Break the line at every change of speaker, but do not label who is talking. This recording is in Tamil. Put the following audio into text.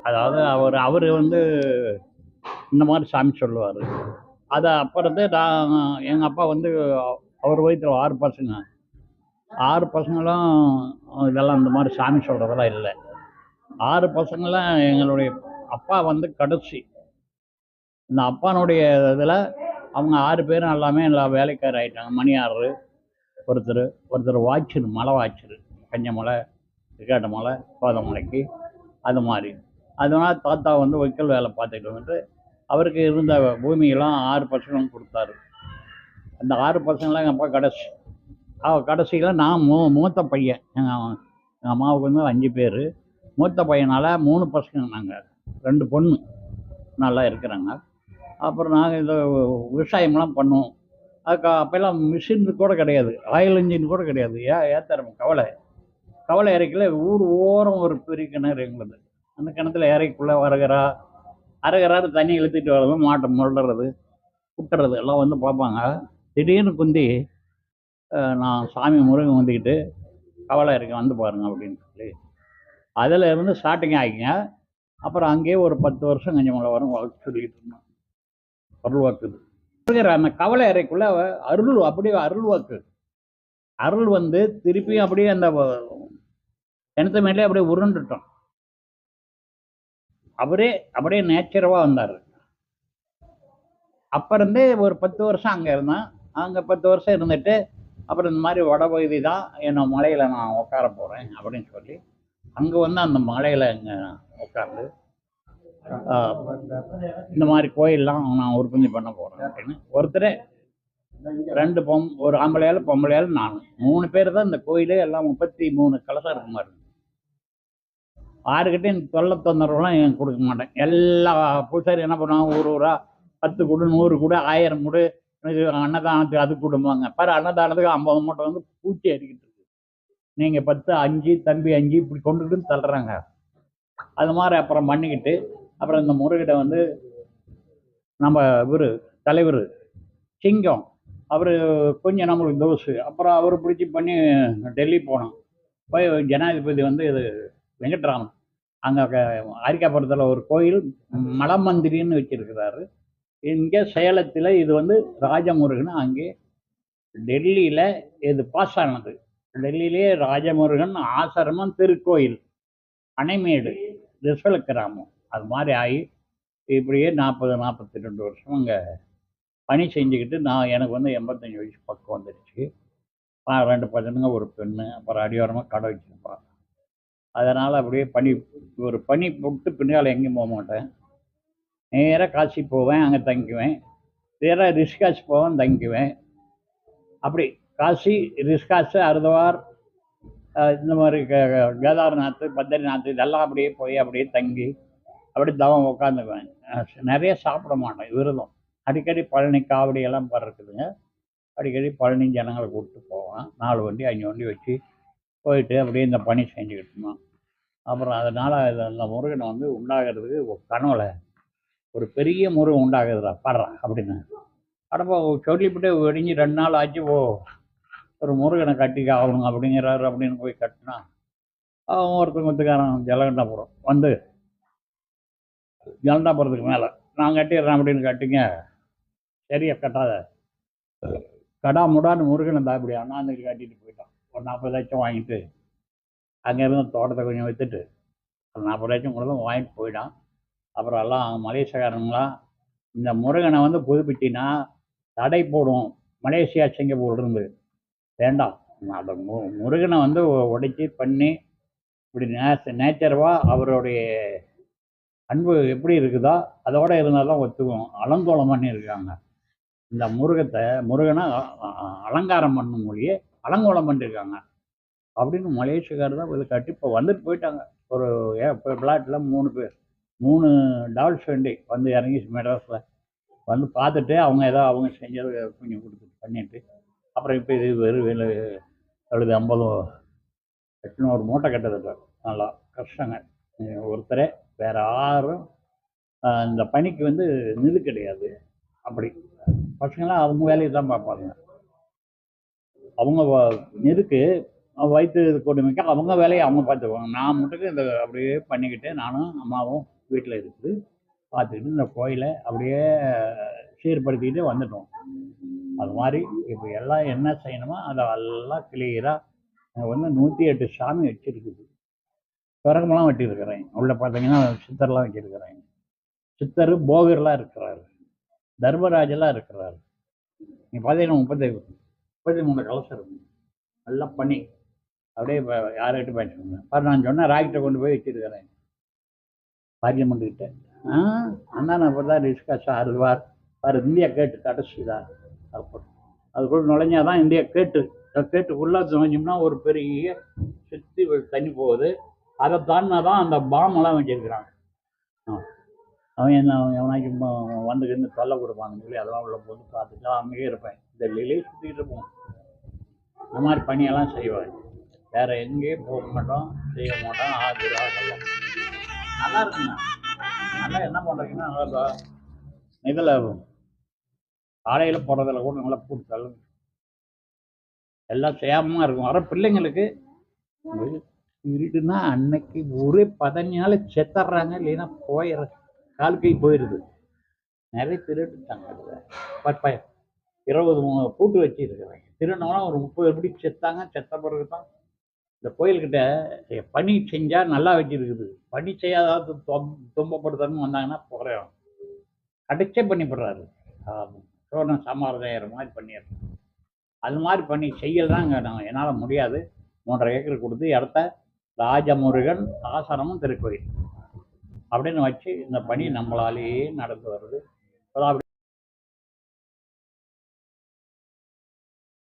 அதாவது அவர் வந்து இந்த மாதிரி சாமி சொல்லுவார். அதை அப்புறத்து நான் எங்கள் அப்பா வந்து அவர் வயிற்றில் 6 பசங்க. 6 பசங்களும் இதெல்லாம் இந்த மாதிரி சாமி சொல்கிறதெல்லாம் இல்லை. 6 பசங்களாம் எங்களுடைய அப்பா வந்து கடைசி. இந்த அப்பானுடைய இதில் அவங்க 6 பேரும் எல்லாமே எல்லா வேலைக்காரர் ஆகிட்டாங்க. மணியாரர் ஒருத்தர் வாய்ச்சிரு, மலை வாய்ச்சிரு, கஞ்சமலை, திக்காட்டு மலை, கோதமலைக்கு, அது மாதிரி. அதனால தாத்தா வந்து வைக்கல் வேலை பார்த்துட்டு வந்துட்டு அவருக்கு இருந்த பூமியெல்லாம் 6 பசங்களும் கொடுத்தாரு. அந்த 6 பசங்களாம் எங்கள் அப்பா கடைசியில் நான் மூத்த பையன். எங்கள் அம்மாவுக்கு வந்து 5 பேர். மூத்த பையனால் 3 பசங்க, நாங்கள் 2 பொண்ணு நல்லா இருக்கிறாங்க. அப்புறம் நாங்கள் இந்த விவசாயம்லாம் பண்ணுவோம். அப்போல்லாம் மிஷின் கூட கிடையாது, ஆயில் இன்ஜின் கூட கிடையாது. ஏத்தரம் கவலை இறைக்கல ஊர் ஓரம் ஒரு பெரிய கிணறு எங்களுக்கு. அந்த கிணத்துல இறைக்குள்ளே அரைகிறாரு தண்ணி இழுத்துட்டு வர்றது, மாட்டை முள்ளுறது, குட்டுறது எல்லாம் வந்து பார்ப்பாங்க. திடீர்னு குந்தி நான் சாமி முருகன் வந்துக்கிட்டு கவலை இறக்கி வந்து பாருங்க அப்படின்னு சொல்லி அதில் இருந்து ஸ்டார்டிங் ஆகிங்க. அப்புறம் அங்கேயே ஒரு 10 வருஷம் கஞ்சமலை வரும் சொல்லிக்கிட்டு இருந்தோம். அருள் வாக்குது அந்த கவலை இறைக்குள்ள அப்படியே அருள் வந்து திருப்பியும் அப்படியே அந்த கிணத்து மேலே அப்படியே உருண்டுட்டோம். அப்படியே நேச்சுரவாக வந்தார். அப்போ இருந்தே ஒரு 10 வருஷம் அங்கே இருந்தேன். அங்கே 10 வருஷம் இருந்துட்டு அப்புறம் இந்த மாதிரி வடபகுதி தான் என்ன மலையில் நான் உட்கார போகிறேன் அப்படின்னு சொல்லி அங்கே வந்து அந்த மலையில் இங்கே உட்காந்து இந்த மாதிரி கோயிலெலாம் நான் உற்பத்தி பண்ண போகிறேன் அப்படின்னு ஒருத்தரே 2 ஒரு ஆம்பளையால் பொம்பளையால் நான் 3 பேர் தான் இந்த கோயிலே. எல்லாம் 33 கலசம் இருக்க மாதிரி. யாருக்கிட்டே இந்த தொந்தரவுலாம் எனக்கு கொடுக்க மாட்டேன். எல்லா பூசாரி என்ன பண்ணுவாங்க, ஊரா 10 கொடு, 100 கொடு, 1000 கொடு, அன்னதானத்துக்கு அது கொடுப்பாங்க. பாரு, அன்னதானத்துக்கு 50 மூட்டை வந்து பூச்சி அடிக்கிட்டு இருக்கு. நீங்கள் 10, 5, தம்பி 5 இப்படி கொண்டுக்கிட்டு தள்ளுறாங்க. அது மாதிரி அப்புறம் பண்ணிக்கிட்டு அப்புறம் இந்த முருகிட்ட வந்து நம்ம தலைவர் சிங்கம் அவர் கொஞ்சம் நம்மளுக்கு தோசு. அப்புறம் அவர் பிடிச்சி பண்ணி டெல்லி போனோம். போய் ஜனாதிபதி வந்து இது வெங்கட்ராமன் அங்கே அரிக்காபுரத்தில் ஒரு கோயில் மலமந்திரின்னு வச்சிருக்கிறாரு. இங்கே சேலத்தில் இது வந்து ராஜமுருகன். அங்கே டெல்லியில் இது பாஸ் ஆனது. டெல்லியிலே ராஜமுருகன் ஆசிரமம், திருக்கோயில், அணைமேடு, ரிசல் கிராமம், அது மாதிரி ஆகி இப்படியே 42 வருஷம் அங்கே பணி செஞ்சுக்கிட்டு எனக்கு வந்து 85 வயசு பக்கம் வந்துடுச்சு. 2 பசங்க, ஒரு பெண்ணு. அப்புறம் அடிவாரமாக கடை வச்சுருப்பான். அதனால் அப்படியே பனி போட்டு பின்னால் எங்கேயும் போக மாட்டேன். நேராக காசி போவேன், அங்கே தங்கிக்குவேன். நேராக ரிஷிகாஷ் போவேன், தங்கிக்குவேன். அப்படி காசி, ரிஷிகாஷ், ஹரித்வார், இந்த மாதிரி கேதார்நாத், பத்ரிநாத் இதெல்லாம் அப்படியே போய் அப்படியே தங்கி அப்படியே தவம் உட்காந்துக்குவேன். நிறைய சாப்பிட மாட்டேன், விரதம். அடிக்கடி பழனி காவடியெல்லாம் இருக்குதுங்க. அடிக்கடி பழனி ஜனங்களை கூப்பிட்டு போவேன். 4 வண்டி 5 வண்டி வச்சு போயிட்டு அப்படியே இந்த பணி செஞ்சுக்கிட்டு இருந்தோம். அப்புறம் அதனால் இந்த முருகனை வந்து உண்டாகிறதுக்கு கனவுல ஒரு பெரிய முருகன் உண்டாகுதுடா பாடுறான் அப்படின்னு அடப்போ சொல்லிவிட்டு வெடிஞ்சு 2 நாள் ஆச்சு. ஒரு முருகனை கட்டிக்க ஆகணும் அப்படிங்கிறாரு. அப்படின்னு போய் கட்டினா அவன் ஒருத்தக்காரன் ஜலகண்டாபுரம் வந்து ஜலகண்டாபுரத்துக்கு மேலே நான் கட்டிடுறேன் அப்படின்னு கட்டிங்க. சரியா கட்டாத கடாமுடான்னு முருகனை தான் இப்படி அண்ணாந்துக்கு கட்டிட்டு போயிட்டான். ஒரு 40 லட்சம் வாங்கிட்டு அங்கேருந்து தோட்டத்தை கொஞ்சம் விற்றுட்டு ஒரு 40 லட்சம் கூட தான் வாங்கிட்டு போயிட்டான். அப்புறம் எல்லாம் மலேசியாக்காரங்களாம் இந்த முருகனை வந்து புதுப்பிச்சின்னா தடை போடும், மலேசியா சிங்கப்பூர் இருந்து. வேண்டாம், அந்த முருகனை வந்து உடைச்சி பண்ணி இப்படி நேச்சரவாக அவருடைய அன்பு எப்படி இருக்குதோ அதோட இருந்தாலும் ஒத்துக்கும். அலங்கோலம் பண்ணியிருக்காங்க. இந்த முருகனை அலங்காரம் பண்ணும் மொழியே அலங்கோலம் பண்ணியிருக்காங்க அப்படின்னு மலேசியக்காரர் தான் இதை கட்டி இப்போ வந்துட்டு போயிட்டாங்க. ஒரு பிளாட்டில் 3 பேர், 3 டால்ஸ் வண்டி வந்து இறங்கி மெட்ராஸில் வந்து பார்த்துட்டு அவங்க செஞ்சது கொஞ்சம் கொடுத்துட்டு பண்ணிட்டு அப்புறம் இப்போ இது வெறும் 70 800 மூட்டை கட்டதில்லை. நல்லா கஷ்டங்க. ஒருத்தரே, வேற யாரும் இந்த பணிக்கு வந்து நிது கிடையாது. அப்படி பசங்களாம் அவங்க வேலையை தான் பார்ப்பாங்க. அவங்க நிதுக்கு வயிற்று கொடுமைக்கு அவங்க வேலையை அவங்க பார்த்துக்குவாங்க. நான் மட்டும் இந்த அப்படியே பண்ணிக்கிட்டு நானும் அம்மாவும் வீட்டில் இருக்குது பார்த்துக்கிட்டு இந்த கோயிலை அப்படியே சீர்படுத்திக்கிட்டு வந்துட்டோம். அது மாதிரி இப்போ எல்லாம் என்ன செய்யணுமோ அதை எல்லாம் கிளியராக வந்து 108 சாமி வச்சுருக்குது. விறகுமெல்லாம் வெட்டியிருக்கிறேன். உள்ள பார்த்தீங்கன்னா சித்தர்லாம் வச்சிருக்கிறேன். சித்தர் போகர்லாம் இருக்கிறாரு, தர்மராஜெல்லாம் இருக்கிறாரு. நீ பார்த்தீங்கன்னா 33 கலசம் இருக்கும். நல்லா பண்ணி அப்படியே யார்கிட்ட பேசுவாங்க பாரு. நான் சொன்னேன் ராக்கெட்டை கொண்டு போய் வச்சிருக்கிறேன் பார்லிமெண்ட்டுக்கிட்ட. அண்ணா நான் இப்போ தான் டிஸ்கஸ் ஆறுவார் பாரு. இந்தியா கேட்டு கடைசிதான் அப்புறம் அதுக்குள்ள நுழைஞ்சாதான் இந்தியா கேட்டு உள்ளே நுழைஞ்சோம்னா ஒரு பெரிய சுற்றி தண்ணி போகுது. அதை தாண்டினா தான் அந்த பாம்பெல்லாம் வச்சிருக்கிறாங்க. அவன் என்ன எவனாச்சும் வந்துக்கின்னு தொல்லை கொடுப்பான்னு சொல்லி அதெல்லாம் உள்ள போட்டு பார்த்துட்டு அங்கேயே இருப்பேன். டெல்லியிலே சுற்றிக்கிட்டு இருப்போம். இந்த மாதிரி பணியெல்லாம் செய்வாங்க. வேற எங்கேயும் போக மாட்டோம், செய்ய மாட்டோம். ஆகுலாம் நல்லா இருக்குங்க. நல்லா என்ன பண்ணுறீங்கன்னா நல்லா இதில் காலையில் போகிறதுல கூட நல்லா பூட்டு எல்லாம் செய்யாமல் இருக்கும். வர பிள்ளைங்களுக்கு இருட்டுன்னா அன்னைக்கு ஒரே 15 நாள் செத்துறாங்க, இல்லைன்னா போயிடுற கால் கை போயிடுது. நிறைய திருட்டுட்டாங்க. 20 பூட்டு வச்சு இருக்கிறாங்க. திருநோனா ஒரு 30 எப்படி செத்தாங்க. செத்த பிறகு தான் இந்த கோயில்கிட்ட பணி செஞ்சால் நல்லா வச்சிருக்குது. பணி செய்யாதாவது துன்பப்படுத்தணும்னு வந்தாங்கன்னா போகிறோம் அடைச்சே பண்ணிவிடுறாரு. சோழன் சமாரதாயிரம் மாதிரி பண்ணிடுறோம். அது மாதிரி பண்ணி செய்யலாம் நான் என்னால் முடியாது. 3.5 ஏக்கர் கொடுத்து இடத்த ராஜமுருகன் ஆசனமும் திருக்கோயில் அப்படின்னு வச்சு இந்த பணி நம்மளாலேயே நடந்து வருது.